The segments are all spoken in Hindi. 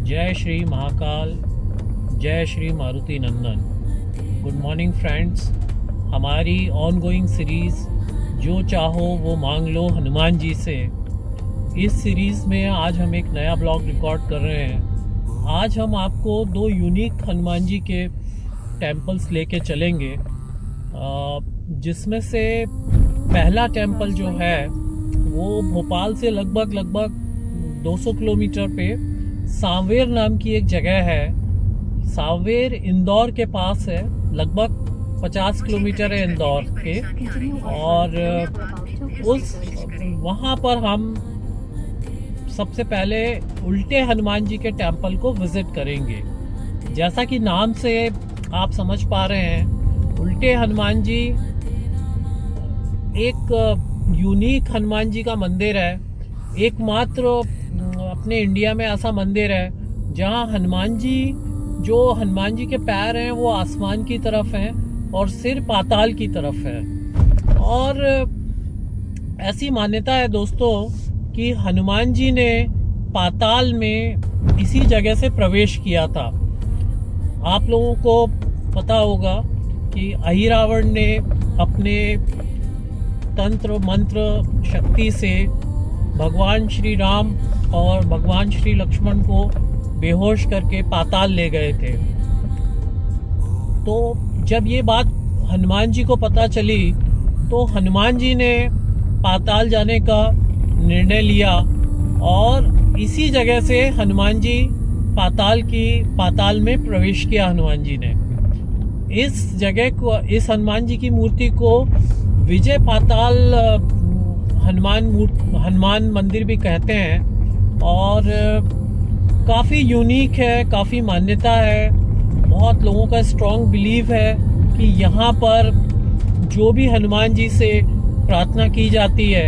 जय श्री महाकाल, जय Shri Maruti Nandan. Good morning friends. हमारी ऑनगोइंग सीरीज़ जो चाहो वो मांग लो हनुमान जी से, इस सीरीज़ में आज हम एक नया ब्लॉग रिकॉर्ड कर रहे हैं। आज हम आपको दो यूनिक हनुमान जी के टेम्पल्स लेके चलेंगे, जिसमें से पहला टेम्पल जो है वो भोपाल से लगभग 200 किलोमीटर पे सांवेर नाम की एक जगह है। सांवेर इंदौर के पास है, लगभग 50 किलोमीटर है इंदौर के। और वहाँ पर हम सबसे पहले उल्टे हनुमान जी के टेम्पल को विजिट करेंगे। जैसा कि नाम से आप समझ पा रहे हैं, उल्टे हनुमान जी एक यूनिक हनुमान जी का मंदिर है। एकमात्र अपने इंडिया में ऐसा मंदिर है जहां हनुमान जी के पैर हैं वो आसमान की तरफ हैं और सिर पाताल की तरफ है। और ऐसी मान्यता है दोस्तों कि हनुमान जी ने पाताल में इसी जगह से प्रवेश किया था। आप लोगों को पता होगा कि अहिरावण ने अपने तंत्र मंत्र शक्ति से भगवान श्री राम और भगवान श्री लक्ष्मण को बेहोश करके पाताल ले गए थे। तो जब ये बात हनुमान जी को पता चली तो हनुमान जी ने पाताल जाने का निर्णय लिया और इसी जगह से हनुमान जी पाताल में प्रवेश किया। हनुमान जी ने इस जगह को, इस हनुमान जी की मूर्ति को विजय पाताल हनुमान मंदिर भी कहते हैं। और काफ़ी यूनिक है, काफ़ी मान्यता है। बहुत लोगों का स्ट्रॉन्ग बिलीव है कि यहाँ पर जो भी हनुमान जी से प्रार्थना की जाती है,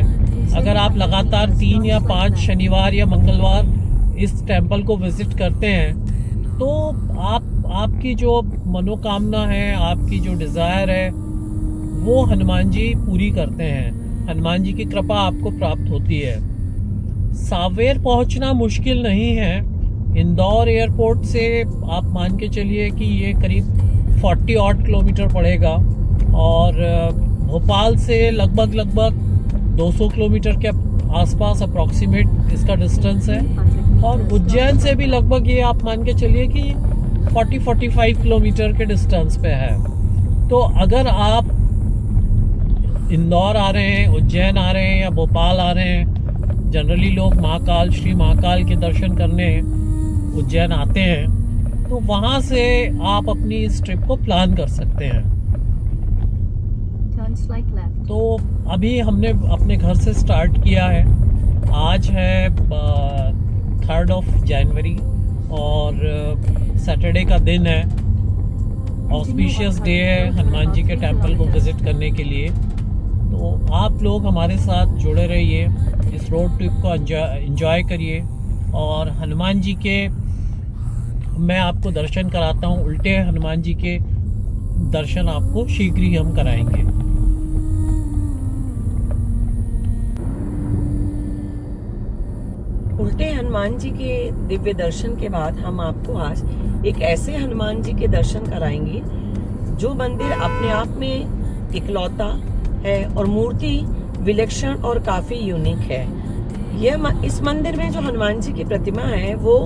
अगर आप लगातार 3 या 5 शनिवार या मंगलवार इस टेम्पल को विजिट करते हैं तो आपकी जो मनोकामना है, आपकी जो डिज़ायर है, वो हनुमान जी पूरी करते हैं। हनुमान जी की कृपा आपको प्राप्त होती है। सांवेर पहुंचना मुश्किल नहीं है। इंदौर एयरपोर्ट से आप मान के चलिए कि ये करीब 40 odd किलोमीटर पड़ेगा और भोपाल से लगभग 200 किलोमीटर के आसपास अप्रॉक्सीमेट इसका डिस्टेंस है। और उज्जैन से भी लगभग ये आप मान के चलिए कि 40-45 किलोमीटर के डिस्टेंस पे है। तो अगर आप इंदौर आ रहे हैं, उज्जैन आ रहे हैं या भोपाल आ रहे हैं, जनरली लोग श्री महाकाल के दर्शन करने उज्जैन आते हैं, तो वहाँ से आप अपनी इस ट्रिप को प्लान कर सकते हैं। तो अभी हमने अपने घर से स्टार्ट किया है। आज है 3rd जनवरी और सैटरडे का दिन है। ऑस्पिशियस डे है हनुमान जी के टेम्पल को विजिट करने के लिए। तो आप लोग हमारे साथ जुड़े रहिए, इस रोड ट्रिप को एंजॉय करिए और हनुमान जी के मैं आपको दर्शन कराता हूँ। उल्टे हनुमान जी के दर्शन आपको शीघ्र ही हम कराएंगे। उल्टे हनुमान जी के दिव्य दर्शन के बाद हम आपको आज एक ऐसे हनुमान जी के दर्शन कराएंगे जो मंदिर अपने आप में इकलौता है और मूर्ति विलक्षण और काफी यूनिक है। इस मंदिर में जो हनुमान जी की प्रतिमा है वो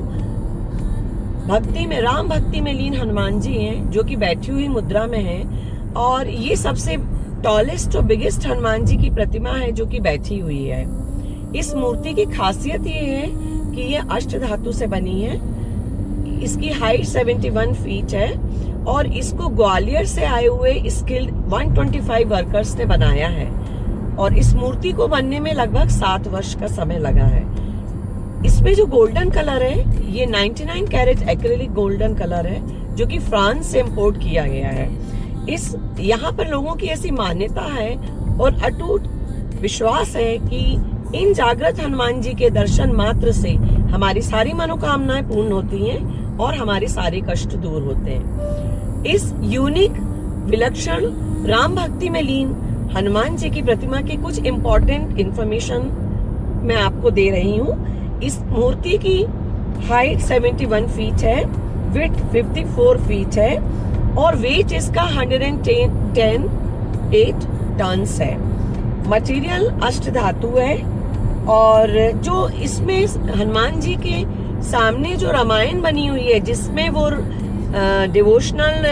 राम भक्ति में लीन हनुमान जी हैं, जो कि बैठी हुई मुद्रा में हैं। और ये सबसे टॉलेस्ट और बिगेस्ट हनुमान जी की प्रतिमा है जो कि बैठी हुई है। इस मूर्ति की खासियत ये है कि ये अष्ट धातु से बनी है। इसकी हाइट 71 फीट है और इसको ग्वालियर से आए हुए स्किल्ड 125 वर्कर्स ने बनाया है। और इस मूर्ति को बनने में लगभग 7 वर्ष का समय लगा है। इसमें जो गोल्डन कलर है ये 99 कैरेट एक्रिलिक गोल्डन कलर है जो कि फ्रांस से इंपोर्ट किया गया है। यहाँ पर लोगों की ऐसी मान्यता है और अटूट विश्वास है कि इन जागृत हनुमान जी के दर्शन मात्र से हमारी सारी मनोकामनाएं पूर्ण होती हैं और हमारे सारे कष्ट दूर होते हैं। इस यूनिक विलक्षण राम भक्ति में लीन हनुमान जी की प्रतिमा की कुछ इम्पोर्टेंट इंफॉर्मेशन मैं आपको दे रही हूँ। इस मूर्ति की हाइट 71 फीट है, विड्थ 54 फीट है और वेट इसका 110 टन्स है। मटेरियल अष्ट धातु है और जो इसमें हनुमान जी के सामने जो रामायण बनी हुई है जिसमें वो डिवोशनल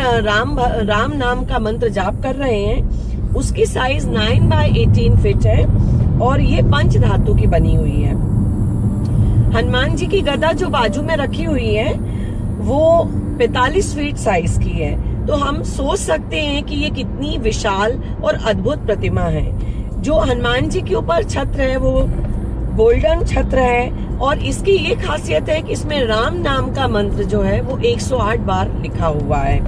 राम नाम का मंत्र जाप कर रहे हैं, उसकी साइज 9x18 फीट है और ये पंच धातु की बनी हुई है। हनुमान जी की गदा जो बाजू में रखी हुई है वो 45 फीट साइज की है, तो हम सोच सकते हैं कि ये कितनी विशाल और अद्भुत प्रतिमा है। जो हनुमान जी के ऊपर छत्र है वो गोल्डन छत्र है और इसकी ये खासियत है कि इसमें राम नाम का मंत्र जो है वो 108 बार लिखा हुआ है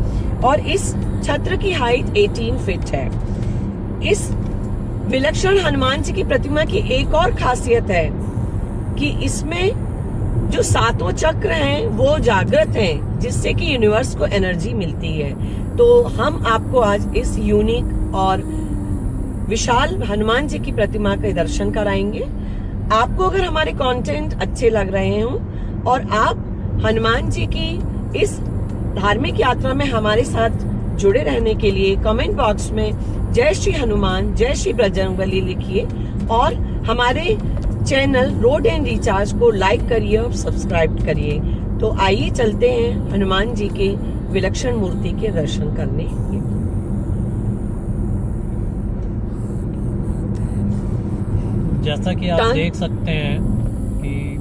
और इस छत्र की हाइट 18 फीट है। इस विलक्षण हनुमान जी की प्रतिमा की एक और खासियत है कि इसमें जो सातों चक्र हैं वो जागृत हैं, जिससे कि यूनिवर्स को एनर्जी मिलती है। तो हम आपको आज इस यूनिक और विशाल हनुमान जी की प्रतिमा के दर्शन कराएंगे। आपको अगर हमारे कंटेंट अच्छे लग रहे हों और आप हनुमान जी की इस धार्मिक यात्रा में हमारे साथ जुड़े रहने के लिए कमेंट बॉक्स में जय श्री हनुमान, जय श्री बजरंगबली लिखिए और हमारे चैनल रोड एंड रिचार्ज को लाइक करिए और सब्सक्राइब करिए। तो आइए चलते हैं हनुमान जी के विलक्षण मूर्ति के दर्शन करने। जैसा कि आप देख सकते हैं कि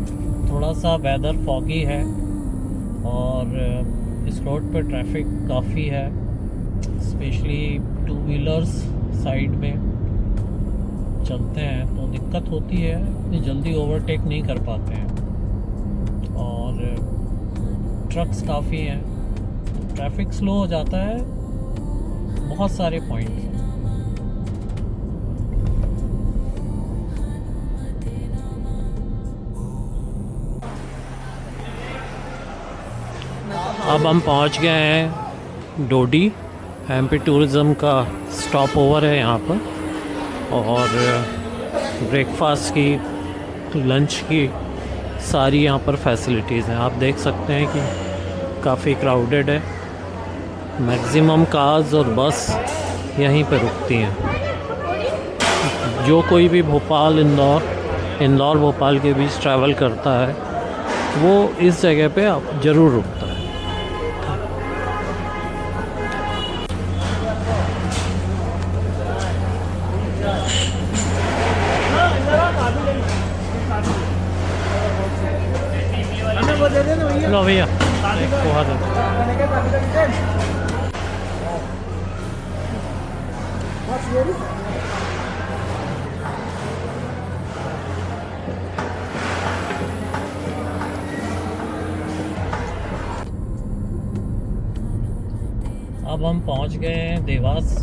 थोड़ा सा वेदर फॉगी है और इस रोड पर ट्रैफिक काफ़ी है, स्पेशली टू व्हीलर्स साइड में चलते हैं तो दिक्कत होती है, इतनी जल्दी ओवरटेक नहीं कर पाते हैं और ट्रक्स काफ़ी हैं, ट्रैफिक स्लो हो जाता है बहुत सारे पॉइंट्स। अब हम पहुंच गए हैं डोडी। एमपी टूरिज़्म का स्टॉप ओवर है यहाँ पर और ब्रेकफास्ट की, लंच की सारी यहाँ पर फैसिलिटीज़ हैं। आप देख सकते हैं कि काफ़ी क्राउडेड है, मैक्सिमम कार्स और बस यहीं पर रुकती हैं। जो कोई भी भोपाल इंदौर भोपाल के बीच ट्रैवल करता है वो इस जगह पे आप ज़रूर रुकता है। लो भैया एक पोहा दे दो। अब हम पहुंच गए हैं देवास।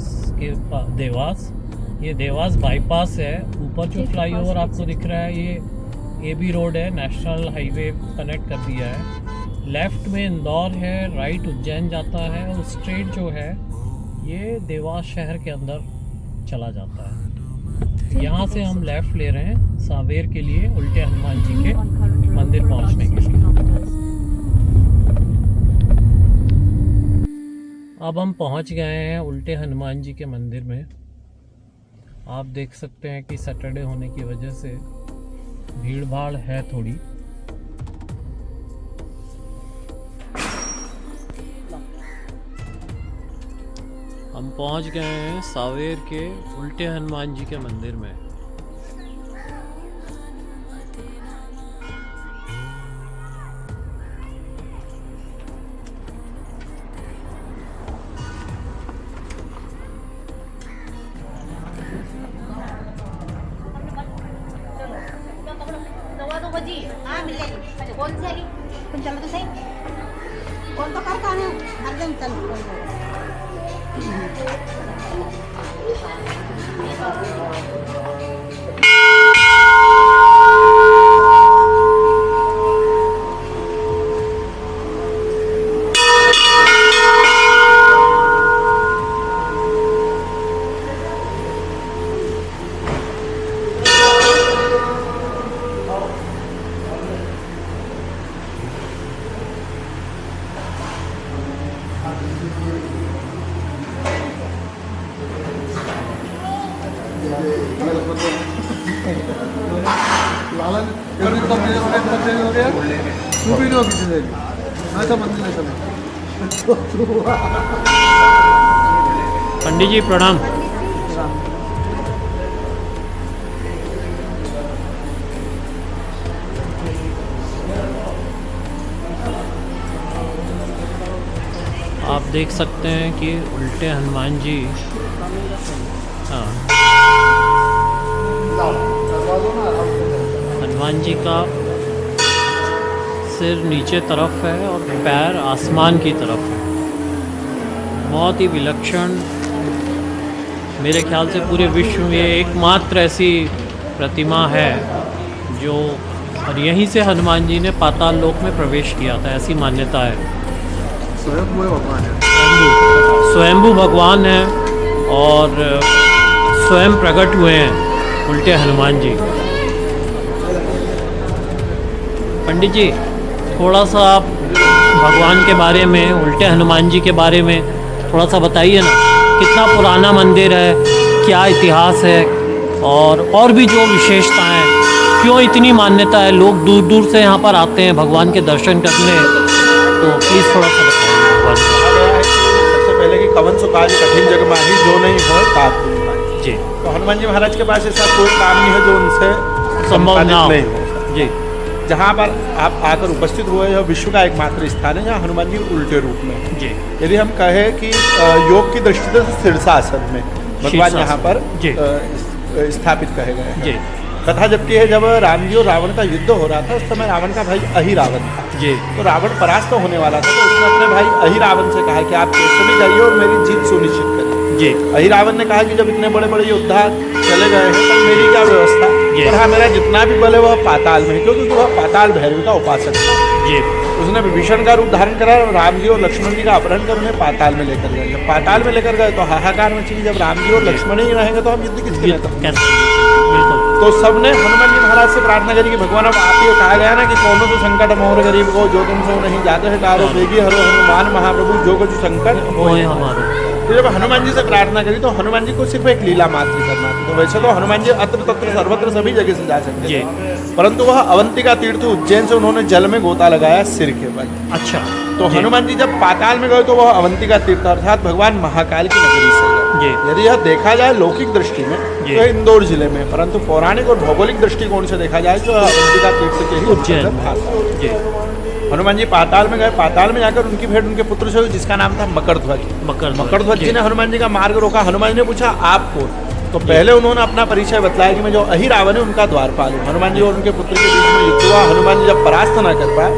ये देवास बाईपास है। ऊपर जो फ्लाईओवर आपको दिख रहा है ये AB रोड है, नेशनल हाईवे कनेक्ट कर दिया है। लेफ्ट में इंदौर है, राइट उज्जैन जाता है और स्ट्रेट जो है ये देवास शहर के अंदर चला जाता है। यहाँ से हम लेफ्ट ले रहे हैं सांवेर के लिए, उल्टे हनुमान जी के मंदिर पहुँचने के लिए। अब हम पहुँच गए हैं उल्टे हनुमान जी के मंदिर में। आप देख सकते हैं कि सैटरडे होने की वजह से भीड़ भाड़ है थोड़ी। हम पहुंच गए हैं सांवेर के उल्टे हनुमान जी के मंदिर में। कौन सी आली पण चला तो सही कौन तो कर है एकदम चल पंडित जी प्रणाम। आप देख सकते हैं कि उल्टे हनुमान जी, हाँ, हनुमान जी का सिर नीचे तरफ है और पैर आसमान की तरफ है। बहुत ही विलक्षण, मेरे ख्याल से पूरे विश्व में एकमात्र ऐसी प्रतिमा है जो, और यहीं से हनुमान जी ने पाताल लोक में प्रवेश किया था, ऐसी मान्यता है। स्वयंभू भगवान है और स्वयं प्रकट हुए हैं उल्टे हनुमान जी। पंडित जी थोड़ा सा आप भगवान के बारे में, उल्टे हनुमान जी के बारे में थोड़ा सा बताइए ना। कितना पुराना मंदिर है, क्या इतिहास है, और भी जो विशेषताएं, क्यों इतनी मान्यता है, लोग दूर दूर से यहाँ पर आते हैं भगवान के दर्शन करने, तो प्लीज़ थोड़ा सा बताइए भगवान का। सबसे पहले कि कवन सो काज कठिन जग माही जो नहीं हो तात जी। तो हनुमान जी महाराज के पास ऐसा कोई काम नहीं है जो उनसे संभव ना हो। नहीं हो जी। जहाँ पर आप आकर उपस्थित हुए, यह विश्व का एकमात्र स्थान है जहाँ हनुमान जी उल्टे रूप में हैं। जी। यदि हम कहें कि योग की दृष्टि से शीर्षासन में भगवान यहाँ पर जी। स्थापित कहे गए हैं। जी। कथा जबकि है, जब राम जी और रावण का युद्ध हो रहा था उस समय रावण का भाई अहिरावण था। जी। तो रावण परास्त होने वाला था, तो उसने अपने भाई अहिरावण से कहा कि आप केसरी जाइए और मेरी जीत सुनिश्चित करें। जी। अहिरावण ने कहा कि जब इतने बड़े बड़े योद्धा चले गए हैं तब मेरी क्या व्यवस्था। पर हाँ, मेरा जितना भी बल है वह पाताल में है, क्योंकि वह पाताल भैरवी का उपासक था। जी। उसने विभीषण का रूप धारण करा और राम जी और लक्ष्मण जी का अपहरण कर उन्हें पाताल में लेकर गए। जब पाताल में लेकर गए तो हाहाकार मची कि जब राम जी और लक्ष्मण ही रहेंगे तो हम युद्ध किसके लिए करेंगे। बिल्कुल। तो सबने हनुमान जी महाराज से प्रार्थना करी कि भगवान, अब आप ही कहा गया ना कि कौन तो संकट मोर गरीब को जो तुम सो नहीं जाते है तारो बेगी हरो हनुमान महाप्रभु जो कुछ संकट होए हमारे। तो जब हनुमान जी से प्रार्थना करी तो हनुमान जी को सिर्फ एक लीला मात्र करना थी। तो वैसे तो हनुमान जी अत्र तत्र सर्वत्र सभी जगह से जा सकते थे, परंतु वह अवंतिका तीर्थ उज्जैन से उन्होंने जल में गोता लगाया सिर के बल। अच्छा। तो हनुमान जी जब पाताल में गए तो वह अवंतिका तीर्थ अर्थात भगवान महाकाल की नगरी से गए। यदि यह देखा जाए लौकिक दृष्टि में तो इंदौर जिले में, परंतु पौराणिक और भौगोलिक दृष्टिकोण से देखा जाए तो अवंतिका तीर्थ के ही उज्जैन। हनुमान जी पाताल में गए। पाताल में जाकर उनकी भेंट उनके पुत्र से हुई जिसका नाम था मकरध्वज। मकरध्वज जी ने हनुमान जी का मार्ग रोका। हनुमान जी ने पूछा आप कौन? तो पहले उन्होंने अपना परिचय बतलाया कि मैं जो अहिरावण है उनका द्वारपाल हूँ। हनुमान जी और उनके पुत्र के बीच में युद्ध हुआ। हनुमान जी जब परास्त न कर पाए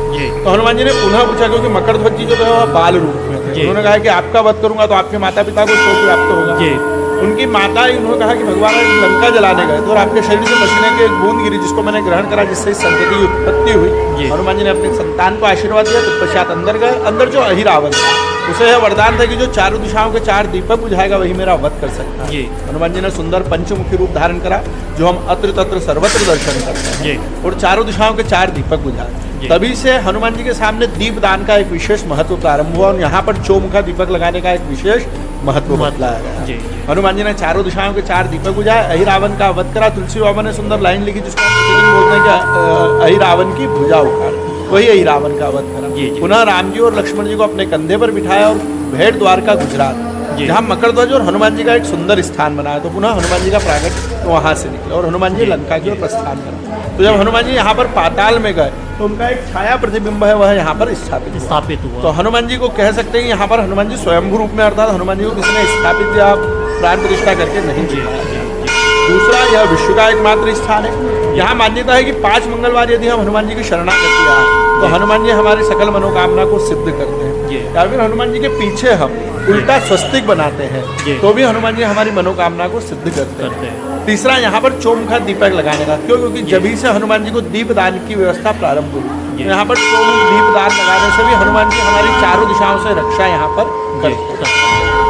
तो हनुमान जी ने पुनः पूछा, क्योंकि मकरध्वज जी जो है वह बाल रूप में थे। उन्होंने कहा कि आपका वध करूंगा तो आपके माता पिता को शोक प्राप्त होगा। उनकी माता ही उन्होंने कहा कि भगवान लंका जलाने गए तो और आपके शरीर से पसीने की एक बूंद गिरी जिसको मैंने ग्रहण करा, जिससे इस संतति की उत्पत्ति हुई। हनुमान जी ने अपने संतान को आशीर्वाद दिया। तत्पश्चात अंदर गए। अंदर जो अहिरावण था उसे यह वरदान था कि जो चारों दिशाओं के 4 दीपक बुझाएगा वही मेरा वध कर सकता है। हनुमान जी ने सुंदर पंचमुखी रूप धारण करा जो हम अत्र तत्र सर्वत्र दर्शन करते हैं, और चारों दिशाओं के 4 दीपक बुझाए। तभी से हनुमान जी के सामने दीपदान का एक विशेष महत्व प्रारंभ हुआ और यहाँ पर चौमुखा दीपक लगाने का एक विशेष महत्व बतलाया गया। हनुमान जी ने चारों दिशाओं के 4 दीपक बुझाए, अहिरावण का वध करा। तुलसी बाबा ने सुंदर लाइन लिखी जिसको हम प्रतिदिन बोलते हैं कि अहिरावण की भुजा उखाड़, वही अहिरावण का वध करा। पुनः राम जी और लक्ष्मण जी को अपने कंधे पर बिठाया और भेड़ द्वारका गुजरात जहाँ मकरध्वज और हनुमान जी का एक सुंदर स्थान बनाया। तो पुनः हनुमान जी का प्रागट्य वहाँ से निकला और हनुमान जी लंका की ओर प्रस्थान करा। तो जब हनुमान जी यहाँ पर पाताल में गए तो उनका एक छाया प्रतिबिंब है वह यहाँ पर स्थापित हुआ। तो हनुमान जी को कह सकते हैं यहाँ पर हनुमान जी स्वयंभू रूप में, अर्थात हनुमान जी को किसी ने स्थापित या प्राण प्रतिष्ठा करके नहीं दिया। दूसरा, यह विश्व का एकमात्र स्थान है। यहाँ मान्यता है कि 5 मंगलवार यदि हम हनुमान जी की शरणागति आए तो हनुमान जी हमारी सकल मनोकामना को सिद्ध करते हैं। या फिर हनुमान जी के पीछे हम उल्टा स्वस्तिक बनाते हैं तो भी हनुमान जी हमारी मनोकामना को सिद्ध करते हैं। तीसरा, यहाँ पर चौमुखा दीपक लगाने का, क्यों? क्योंकि जभी से हनुमान जी को दीपदान की व्यवस्था प्रारंभ हुई। यहाँ पर चौमुख दीपदान लगाने से भी हनुमान जी हमारी चारों दिशाओं से रक्षा यहाँ पर करते हैं।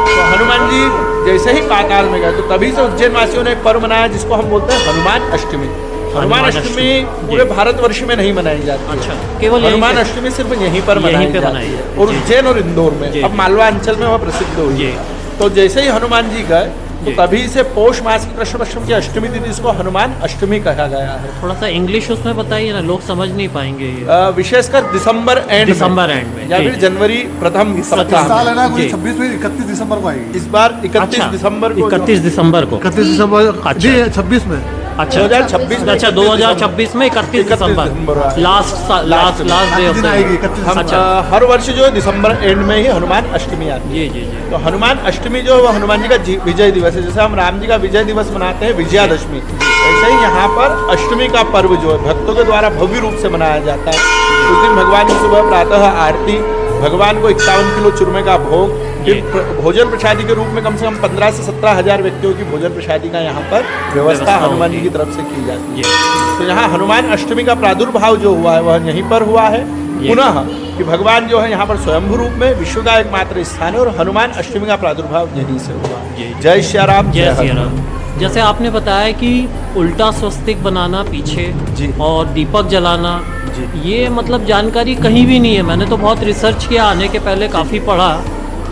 तो हनुमान जी जैसे ही पाताल में गए तो तभी से उज्जैन वासियों ने एक पर्व मनाया जिसको हम बोलते हैं हनुमान अष्टमी। हनुमान अष्टमी पूरे भारतवर्ष में नहीं मनाई जाती। अच्छा, केवल हनुमान अष्टमी सिर्फ यहीं पर मनाई जाती है और उज्जैन और इंदौर में, अब मालवा अंचल में वह प्रसिद्ध हुई है। तो जैसे ही हनुमान जी गए तो जी। तभी से पौष मास की कृष्ण पक्ष की अष्टमी तिथि इसको हनुमान अष्टमी कहा गया है। थोड़ा सा इंग्लिश उसमें बताइए ना, लोग समझ नहीं पाएंगे ये। विशेषकर दिसंबर एंड में या जी, फिर जी। जनवरी प्रथम इस सप्ताह साल है में। ना कोई जी। 26 में 31 दिसंबर को आएगी। इस बार 31 अच्छा, दिसंबर को 31 दिसंबर को। 31 दिसंबर अच्छा। जी 26 में। अच्छा 2026 में अच्छा 2026 में 31 दिसंबर है। लास्ट डे ऑफ दिन आएगी 31 हम दिसंबर। हर वर्ष जो है दिसंबर एंड में ही हनुमान अष्टमी आती है। जी जी जी। तो हनुमान अष्टमी जो है वो हनुमान जी का विजय दिवस है। जैसे हम राम जी का विजय दिवस मनाते हैं विजयादशमी, ऐसे ही यहाँ पर अष्टमी का पर्व जो है भक्तों के द्वारा भव्य रूप से मनाया जाता है। उस दिन भगवान की सुबह प्रातः आरती, भगवान को 51 किलो चूरमे का भोग, फिर भोजन प्रसादी के रूप में कम से कम 15 से 17 हजार व्यक्तियों की भोजन प्रसादी का यहाँ पर व्यवस्था हनुमान जी की तरफ से की जाती है। तो यहाँ हनुमान अष्टमी का प्रादुर्भाव जो हुआ है वह यहीं पर हुआ है। पुनः कि भगवान जो है यहाँ पर स्वयंभू रूप में विश्व का एकमात्र स्थान है और हनुमान अष्टमी का प्रादुर्भाव यहीं से हुआ। जय श्री राम, जय श्री राम। जैसे आपने बताया कि उल्टा स्वस्तिक बनाना पीछे जी। और दीपक जलाना जी। ये मतलब जानकारी कहीं भी नहीं है। मैंने तो बहुत रिसर्च किया आने के पहले, काफ़ी पढ़ा,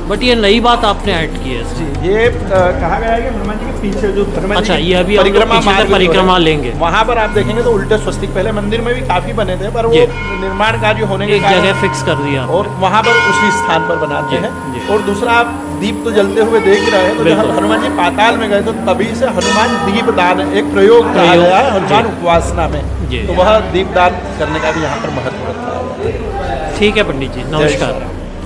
बट ये नई बात आपने ऐड की है। जी, ये कहा गया है कि हनुमान जी के पीछे जो हनुमान अच्छा, जी की ये अभी हम लोग परिक्रमा पीछे से मार्ग जो परिक्रमा है, लेंगे। वहाँ पर आप देखेंगे तो उल्टे स्वस्तिक पहले मंदिर में भी काफी बने थे, पर वो जी। निर्माण कार्य होने के एक कारण जगह फिक्स कर दिया और वहाँ पर उसी स्थान पर बनाते जी, हैं। जी। और दूसरा, आप दीप तो जलते हुए देख ही रहे हैं, तो जब बिल्कुल। हनुमान जी पाताल में गए तो तभी से हनुमान दीपदान एक प्रयोग कहा गया है हनुमान जी। उपासना में, जी। तो वह दीपदान करने का भी यहाँ पर महत्व रखता है। ठीक है पंडित जी, नमस्कार।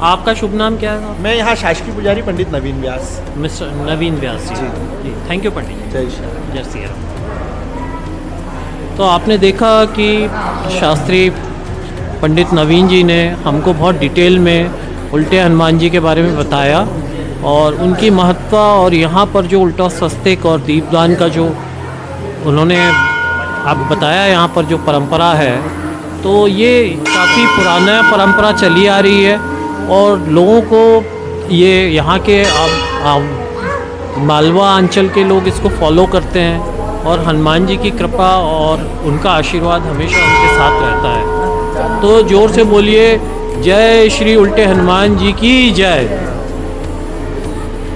आपका शुभ नाम क्या है? मैं यहाँ शासकीय पुजारी पंडित नवीन व्यास। मिस्टर नवीन व्यास जी। जी, थैंक यू पंडित जी। जय श्री राम। जय श्री राम। तो आपने देखा कि शास्त्री पंडित नवीन जी ने हमको बहुत डिटेल में उल्टे हनुमान जी के बारे में बताया और उनकी महत्ता, और यहाँ पर जो उल्टा स्वस्तिक और दीपदान का जो उन्होंने आप बताया यहाँ पर जो परंपरा है, तो ये काफ़ी पुराना परंपरा चली आ रही है और लोगों को ये यहाँ के मालवा अंचल के लोग इसको फॉलो करते हैं और हनुमान जी की कृपा और उनका आशीर्वाद हमेशा उनके साथ रहता है। तो जोर से बोलिए, जय श्री उल्टे हनुमान जी की जय।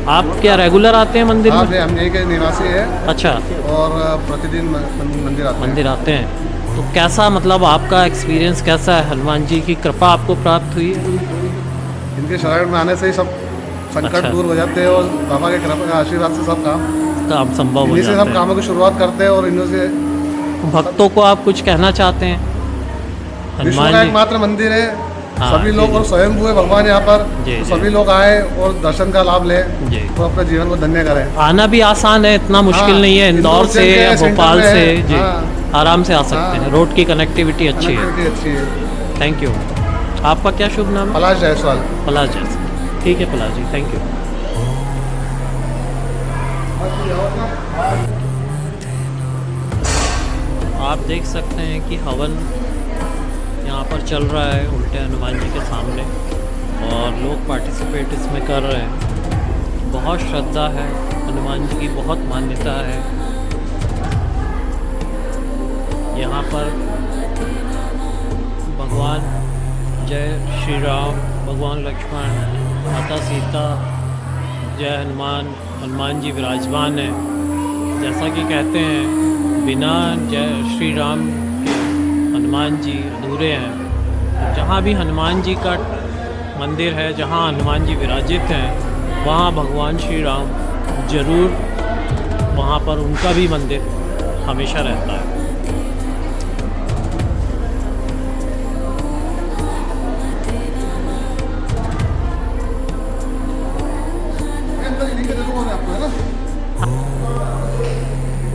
आप क्या रेगुलर आते हैं मंदिर हाँ, में? हम यहीं के निवासी है अच्छा, और प्रतिदिन मंदिर आते हैं। मंदिर आते हैं। तो कैसा, मतलब आपका एक्सपीरियंस कैसा है? हनुमान जी की कृपा आपको प्राप्त हुई है? इनके शरण में आने से ही सब संकट अच्छा। दूर हो जाते हैं और बाबा के कृपा के आशीर्वाद से सब काम संभव हो इन्हीं से जाता सब है। कामों की शुरुआत करते हैं और इन्हीं से भक्तों को आप कुछ कहना चाहते हैं? विश्व का हनुमान जी, एकमात्र मंदिर है। हाँ, सभी जी, लोग, जी। और स्वयं हुए भगवान यहाँ पर, जी, तो जी। सभी लोग आए और दर्शन का लाभ लें जी। और अपने जीवन को धन्य करें। आना भी आसान है, इतना मुश्किल हाँ, नहीं है। इंदौर इंदौर से से या सेंटर भोपाल में से है। जी हाँ। आराम से आ सकते हाँ। हैं। रोड की कनेक्टिविटी अच्छी है। कनेक्टिविटी अच्छी है। Thank you. आपका क्या शुभ नाम है? पलाश जायसवाल। पलाश जैसे। ठीक है पलाश जी, थैंक यू। आप देख सकते हैं कि हवन यहाँ पर चल रहा है उल्टे हनुमान जी के सामने और लोग पार्टिसिपेट इसमें कर रहे हैं। बहुत श्रद्धा है, हनुमान जी की बहुत मान्यता है। यहाँ पर भगवान जय श्री राम, भगवान लक्ष्मण, माता सीता, जय हनुमान, हनुमान जी विराजमान है। जैसा कि कहते हैं, बिना जय श्री राम के हनुमान जी अधूरे हैं। तो जहाँ भी हनुमान जी का मंदिर है, जहाँ हनुमान जी विराजित हैं, वहाँ भगवान श्री राम जरूर, वहाँ पर उनका भी मंदिर हमेशा रहता है।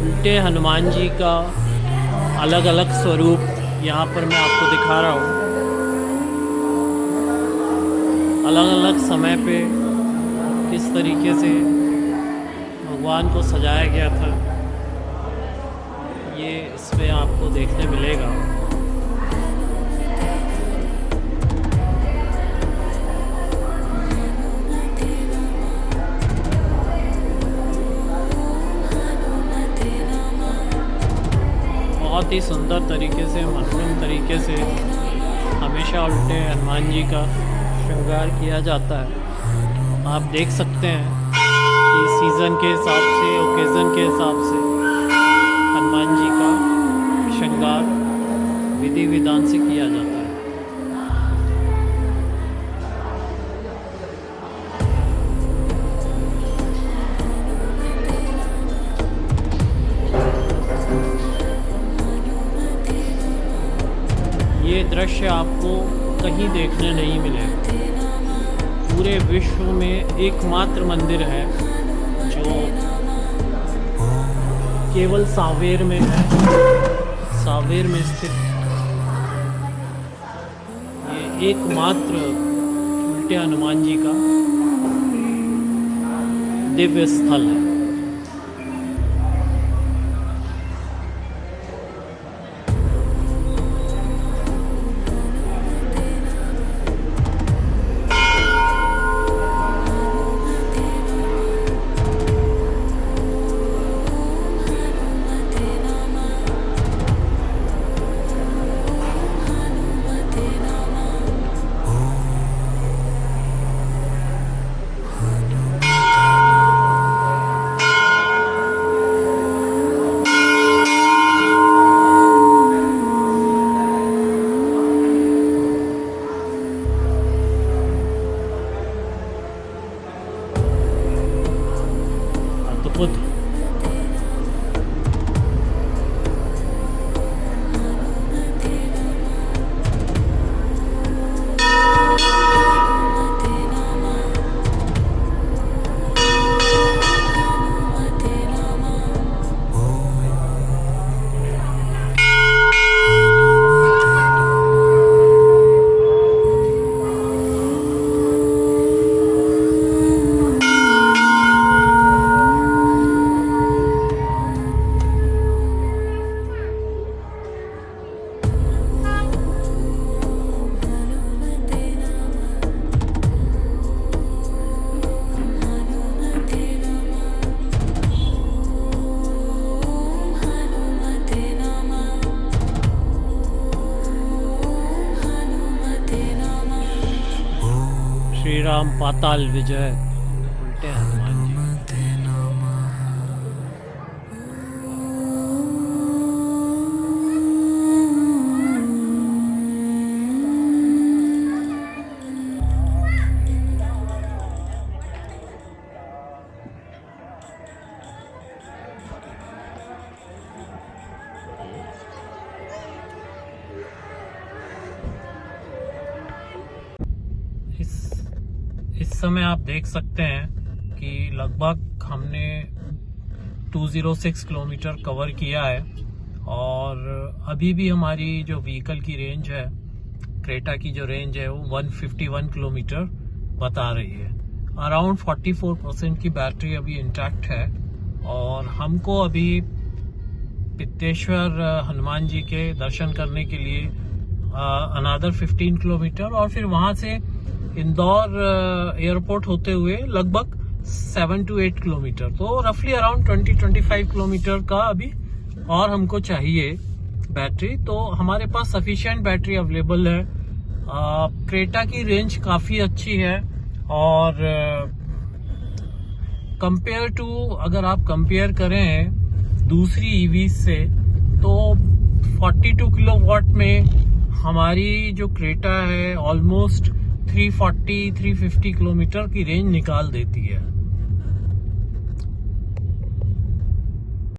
उल्टे हनुमान जी का अलग अलग स्वरूप यहाँ पर मैं आपको दिखा रहा हूँ। अलग अलग समय पे किस तरीके से भगवान को सजाया गया था, ये इसमें आपको देखने मिलेगा। बहुत ही सुंदर तरीके से, मनोरम तरीके से हमेशा उल्टे हनुमान जी का श्रृंगार किया जाता है। आप देख सकते हैं कि सीज़न के हिसाब से, ओकेज़न के हिसाब से हनुमान जी का श्रृंगार विधि विधान से किया जाता है। ये दृश्य आपको कहीं देखने नहीं मिलेगा। पूरे विश्व में एकमात्र मंदिर है जो केवल सांवेर में है, सांवेर में स्थित ये एकमात्र उल्टे हनुमान जी का दिव्य स्थल है। अद्भुत। श्री राम पाताल विजय उल्टे हनुमान जी। इस समय आप देख सकते हैं कि लगभग हमने 206 किलोमीटर कवर किया है और अभी भी हमारी जो व्हीकल की रेंज है, क्रेटा की जो रेंज है वो 151 किलोमीटर बता रही है। अराउंड 44% की बैटरी अभी इंटैक्ट है और हमको अभी पित्तेश्वर हनुमान जी के दर्शन करने के लिए अनदर 15 किलोमीटर और फिर वहां से इंदौर एयरपोर्ट होते हुए लगभग 7 to 8 किलोमीटर, तो रफली अराउंड 20-25 किलोमीटर का अभी और हमको चाहिए बैटरी। तो हमारे पास सफिशिएंट बैटरी अवेलेबल है। क्रेटा की रेंज काफ़ी अच्छी है और कंपेयर टू, अगर आप कंपेयर करें दूसरी ईवी से, तो 42 किलोवाट में हमारी जो क्रेटा है ऑलमोस्ट 340-350 किलोमीटर की रेंज निकाल देती है।